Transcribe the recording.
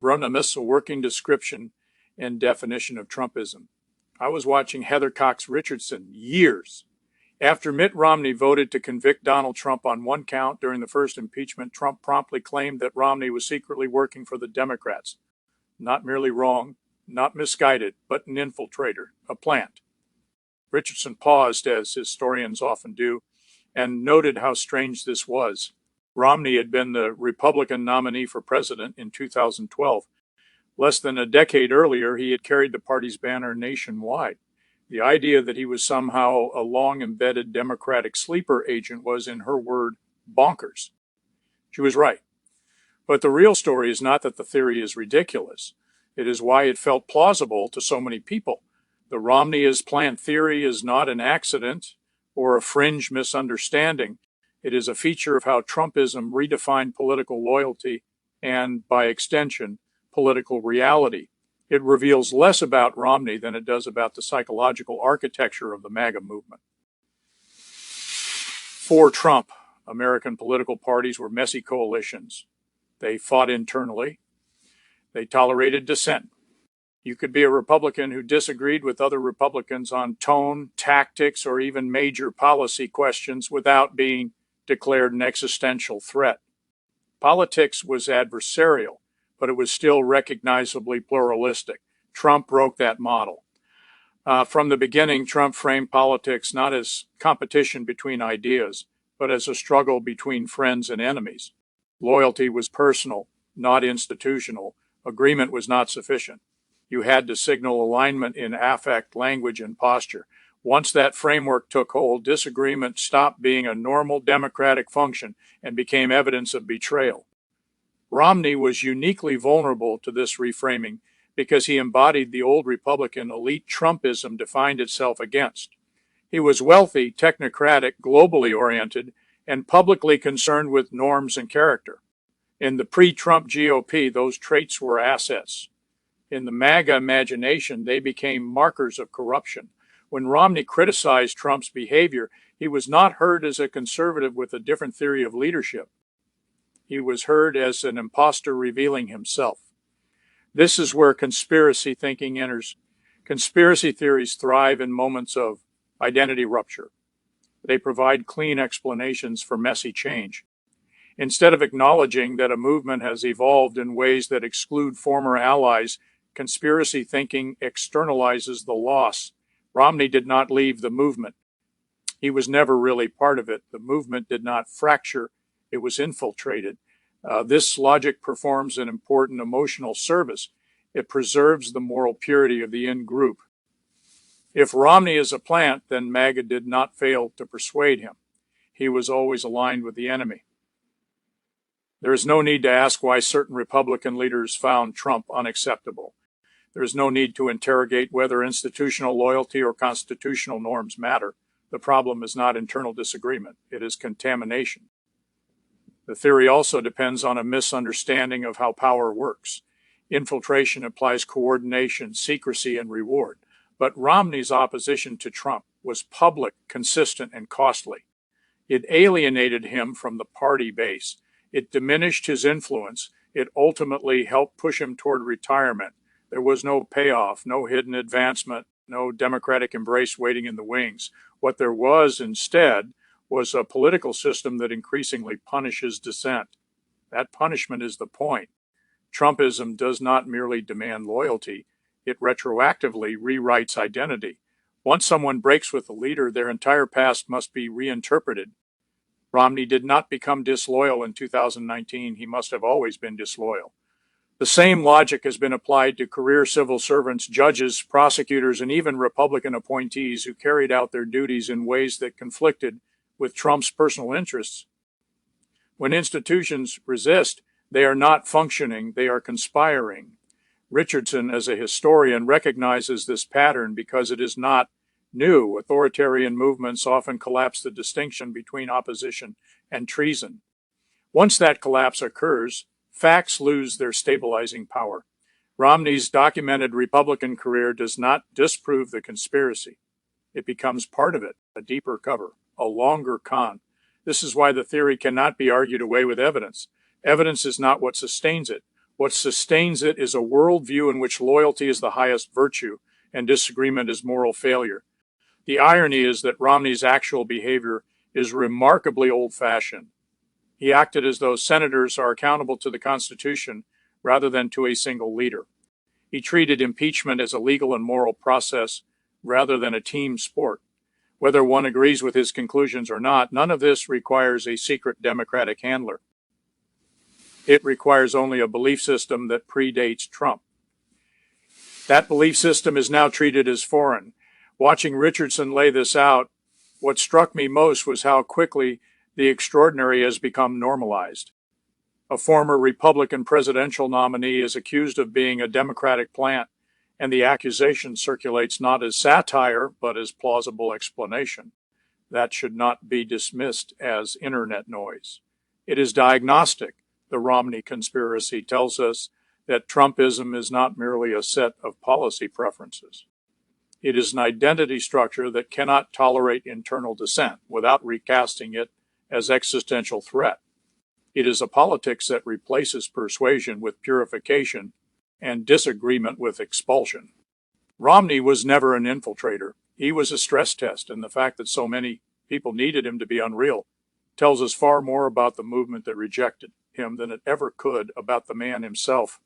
Run amiss a working description and definition of Trumpism. I was watching Heather Cox Richardson years after Mitt Romney voted to convict Donald Trump on one count during the first impeachment. Trump promptly claimed that Romney was secretly working for the Democrats. Not merely wrong, not misguided, but an infiltrator, a plant. Richardson paused, as historians often do, and noted how strange this was. Romney had been the Republican nominee for president in 2012. Less than a decade earlier, he had carried the party's banner nationwide. The idea that he was somehow a long-embedded Democratic sleeper agent was, in her word, bonkers. She was right. But the real story is not that the theory is ridiculous. It is why it felt plausible to so many people. The Romney is plant theory is not an accident or a fringe misunderstanding. It is a feature of how Trumpism redefined political loyalty and, by extension, political reality. It reveals less about Romney than it does about the psychological architecture of the MAGA movement. For Trump, American political parties were messy coalitions. They fought internally. They tolerated dissent. You could be a Republican who disagreed with other Republicans on tone, tactics, or even major policy questions without being declared an existential threat. Politics was adversarial, but it was still recognizably pluralistic. Trump broke that model. From the beginning, Trump framed politics not as competition between ideas, but as a struggle between friends and enemies. Loyalty was personal, not institutional. Agreement was not sufficient. You had to signal alignment in affect, language, and posture. Once that framework took hold, disagreement stopped being a normal democratic function and became evidence of betrayal. Romney was uniquely vulnerable to this reframing because he embodied the old Republican elite Trumpism defined itself against. He was wealthy, technocratic, globally oriented, and publicly concerned with norms and character. In the pre-Trump GOP, those traits were assets. In the MAGA imagination, they became markers of corruption. When Romney criticized Trump's behavior, he was not heard as a conservative with a different theory of leadership. He was heard as an imposter revealing himself. This is where conspiracy thinking enters. Conspiracy theories thrive in moments of identity rupture. They provide clean explanations for messy change. Instead of acknowledging that a movement has evolved in ways that exclude former allies, conspiracy thinking externalizes the loss. Romney did not leave the movement. He was never really part of it. The movement did not fracture. It was infiltrated. This logic performs an important emotional service. It preserves the moral purity of the in-group. If Romney is a plant, then MAGA did not fail to persuade him. He was always aligned with the enemy. There is no need to ask why certain Republican leaders found Trump unacceptable. There is no need to interrogate whether institutional loyalty or constitutional norms matter. The problem is not internal disagreement. It is contamination. The theory also depends on a misunderstanding of how power works. Infiltration implies coordination, secrecy, and reward. But Romney's opposition to Trump was public, consistent, and costly. It alienated him from the party base. It diminished his influence. It ultimately helped push him toward retirement. There was no payoff, no hidden advancement, no Democratic embrace waiting in the wings. What there was instead was a political system that increasingly punishes dissent. That punishment is the point. Trumpism does not merely demand loyalty. It retroactively rewrites identity. Once someone breaks with a leader, their entire past must be reinterpreted. Romney did not become disloyal in 2019. He must have always been disloyal. The same logic has been applied to career civil servants, judges, prosecutors, and even Republican appointees who carried out their duties in ways that conflicted with Trump's personal interests. When institutions resist, they are not functioning, they are conspiring. Richardson, as a historian, recognizes this pattern because it is not new. Authoritarian movements often collapse the distinction between opposition and treason. Once that collapse occurs, facts lose their stabilizing power. Romney's documented Republican career does not disprove the conspiracy. It becomes part of it, a deeper cover, a longer con. This is why the theory cannot be argued away with evidence. Evidence is not what sustains it. What sustains it is a worldview in which loyalty is the highest virtue and disagreement is moral failure. The irony is that Romney's actual behavior is remarkably old-fashioned. He acted as though senators are accountable to the Constitution rather than to a single leader. He treated impeachment as a legal and moral process rather than a team sport. Whether one agrees with his conclusions or not, none of this requires a secret Democratic handler. It requires only a belief system that predates Trump. That belief system is now treated as foreign. Watching Richardson lay this out, what struck me most was how quickly the extraordinary has become normalized. A former Republican presidential nominee is accused of being a Democratic plant, and the accusation circulates not as satire, but as plausible explanation. That should not be dismissed as internet noise. It is diagnostic. The Romney conspiracy tells us that Trumpism is not merely a set of policy preferences. It is an identity structure that cannot tolerate internal dissent without recasting it as existential threat. It is a politics that replaces persuasion with purification and disagreement with expulsion. Romney was never an infiltrator. He was a stress test, and the fact that so many people needed him to be unreal tells us far more about the movement that rejected him than it ever could about the man himself.